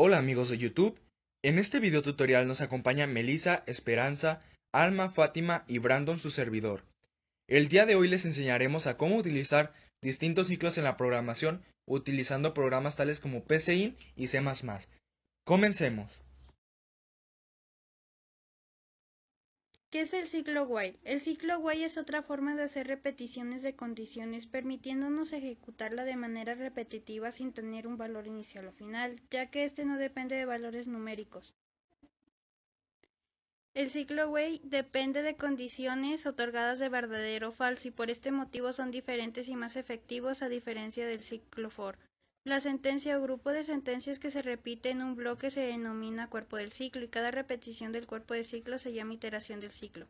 Hola amigos de YouTube, en este video tutorial nos acompaña Melissa, Esperanza, Alma, Fátima y Brandon su servidor. El día de hoy les enseñaremos a cómo utilizar distintos ciclos en la programación utilizando programas tales como PCInt y C++. Comencemos. ¿Qué es el ciclo while? El ciclo while es otra forma de hacer repeticiones de condiciones, permitiéndonos ejecutarla de manera repetitiva sin tener un valor inicial o final, ya que este no depende de valores numéricos. El ciclo while depende de condiciones otorgadas de verdadero o falso y por este motivo son diferentes y más efectivos a diferencia del ciclo for. La sentencia o grupo de sentencias que se repite en un bloque se denomina cuerpo del ciclo y cada repetición del cuerpo de ciclo se llama iteración del ciclo.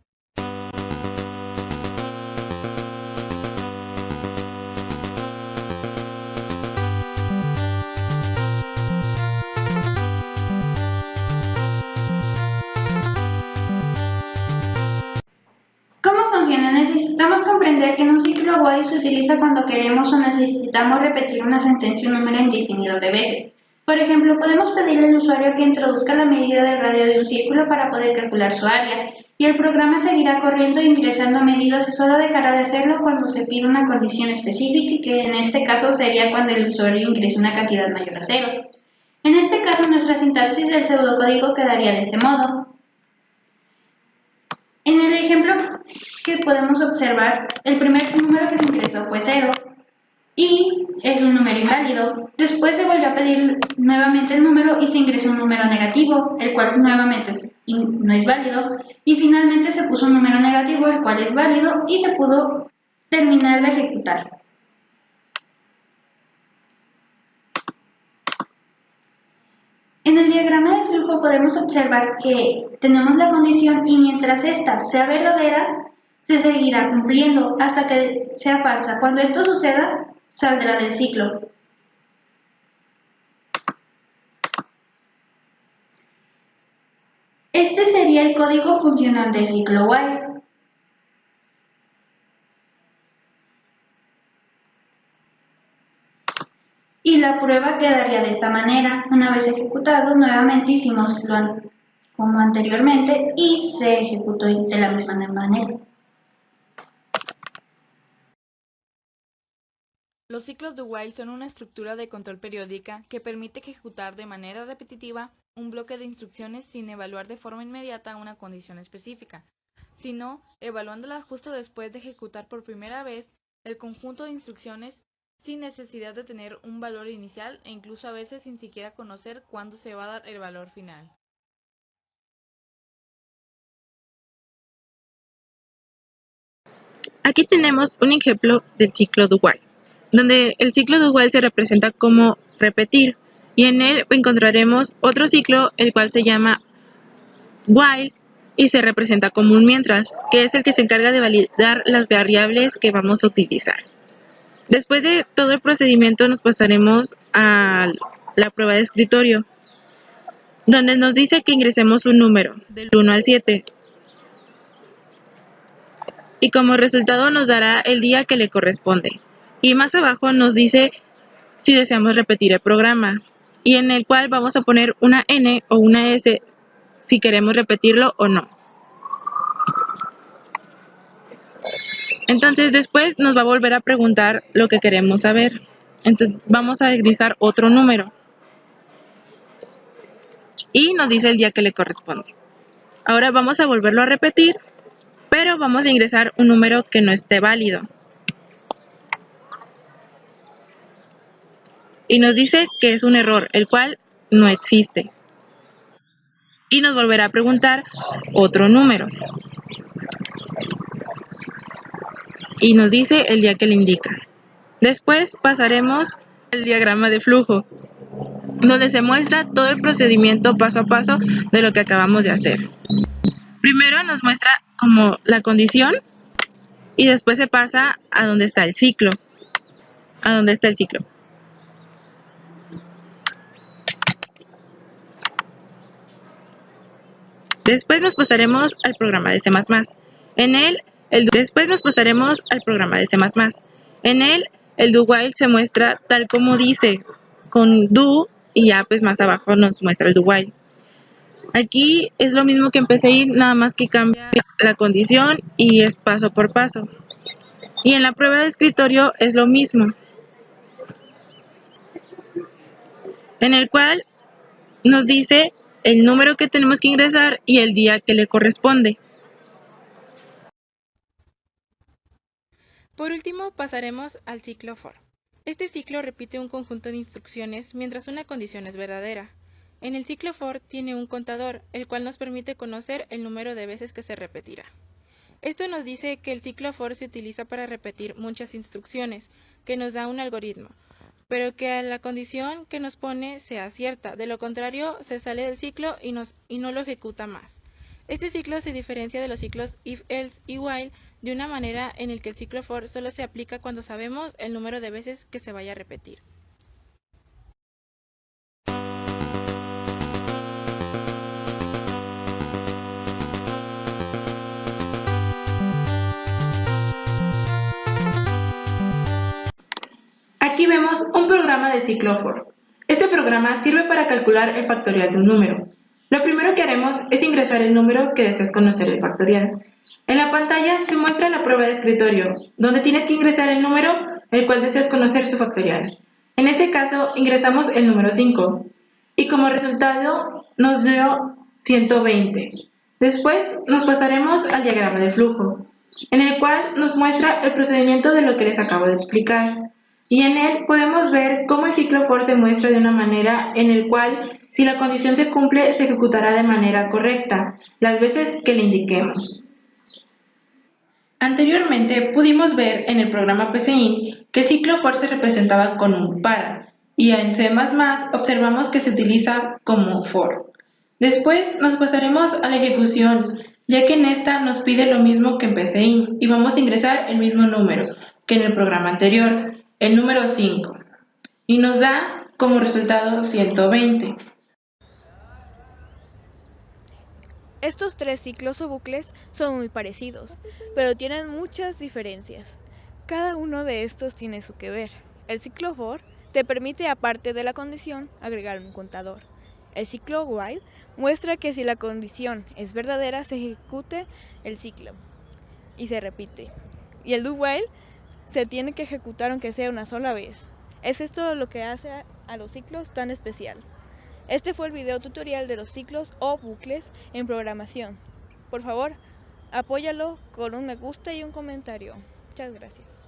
¿Cómo funciona? Necesitamos comprender que en un ciclo while se utiliza cuando queremos o necesitamos repetir una sentencia un número indefinido de veces. Por ejemplo, podemos pedirle al usuario que introduzca la medida del radio de un círculo para poder calcular su área, y el programa seguirá corriendo e ingresando medidas y solo dejará de hacerlo cuando se pide una condición específica, que en este caso sería cuando el usuario ingrese una cantidad mayor a 0. En este caso, nuestra sintaxis del pseudocódigo quedaría de este modo. En el ejemplo que podemos observar, el primer número que se ingresó fue 0 y es un número inválido. Después se volvió a pedir nuevamente el número y se ingresó un número negativo, el cual nuevamente no es válido. Y finalmente se puso un número negativo, el cual es válido y se pudo terminar de ejecutar. En el diagrama de flujo podemos observar que tenemos la condición y mientras ésta sea verdadera, se seguirá cumpliendo hasta que sea falsa. Cuando esto suceda, saldrá del ciclo. Este sería el código funcional del ciclo while. Y la prueba quedaría de esta manera. Una vez ejecutado, nuevamente hicimos como anteriormente y se ejecutó de la misma manera. Los ciclos de while son una estructura de control periódica que permite ejecutar de manera repetitiva un bloque de instrucciones sin evaluar de forma inmediata una condición específica, sino evaluándola justo después de ejecutar por primera vez el conjunto de instrucciones sin necesidad de tener un valor inicial e incluso a veces sin siquiera conocer cuándo se va a dar el valor final. Aquí tenemos un ejemplo del ciclo do while, donde el ciclo do while se representa como repetir y en él encontraremos otro ciclo el cual se llama while y se representa como un mientras, que es el que se encarga de validar las variables que vamos a utilizar. Después de todo el procedimiento nos pasaremos a la prueba de escritorio, donde nos dice que ingresemos un número del 1 al 7 y como resultado nos dará el día que le corresponde. Y más abajo nos dice si deseamos repetir el programa y en el cual vamos a poner una N o una S si queremos repetirlo o no. Entonces después nos va a volver a preguntar lo que queremos saber. Entonces vamos a ingresar otro número y nos dice el día que le corresponde. Ahora vamos a volverlo a repetir, pero vamos a ingresar un número que no esté válido. Y nos dice que es un error, el cual no existe. Y nos volverá a preguntar otro número. Y nos dice el día que le indica. Después pasaremos al diagrama de flujo, donde se muestra todo el procedimiento paso a paso de lo que acabamos de hacer. Primero nos muestra como la condición y después se pasa a donde está el ciclo. Después nos pasaremos al programa de C++. Después nos pasaremos al programa de C++. En él, el do while se muestra tal como dice, con do y ya pues más abajo nos muestra el do while. Aquí es lo mismo que en PCI, nada más que cambia la condición y es paso por paso. Y en la prueba de escritorio es lo mismo, en el cual nos dice el número que tenemos que ingresar y el día que le corresponde. Por último, pasaremos al ciclo for. Este ciclo repite un conjunto de instrucciones mientras una condición es verdadera. En el ciclo for tiene un contador, el cual nos permite conocer el número de veces que se repetirá. Esto nos dice que el ciclo for se utiliza para repetir muchas instrucciones, que nos da un algoritmo, pero que la condición que nos pone sea cierta, de lo contrario se sale del ciclo y no lo ejecuta más. Este ciclo se diferencia de los ciclos if, else y while de una manera en el que el ciclo for solo se aplica cuando sabemos el número de veces que se vaya a repetir. Aquí vemos un programa de ciclo for. Este programa sirve para calcular el factorial de un número. Lo primero que haremos es ingresar el número que deseas conocer el factorial. En la pantalla se muestra la prueba de escritorio, donde tienes que ingresar el número el cual deseas conocer su factorial. En este caso ingresamos el número 5 y como resultado nos dio 120. Después nos pasaremos al diagrama de flujo, en el cual nos muestra el procedimiento de lo que les acabo de explicar. Y en él podemos ver cómo el ciclo for se muestra de una manera en el cual, si la condición se cumple, se ejecutará de manera correcta, las veces que le indiquemos. Anteriormente pudimos ver en el programa PCInt que el ciclo for se representaba con un para, y en C++ observamos que se utiliza como for. Después nos pasaremos a la ejecución, ya que en esta nos pide lo mismo que en PCInt, y vamos a ingresar el mismo número que en el programa anterior, el número 5, y nos da como resultado 120. Estos tres ciclos o bucles son muy parecidos, pero tienen muchas diferencias. Cada uno de estos tiene su que ver. El ciclo for te permite, aparte de la condición, agregar un contador. El ciclo while muestra que si la condición es verdadera se ejecute el ciclo y se repite. Y el do while se tiene que ejecutar aunque sea una sola vez. Es esto lo que hace a los ciclos tan especial. Este fue el video tutorial de los ciclos o bucles en programación. Por favor, apóyalo con un me gusta y un comentario. Muchas gracias.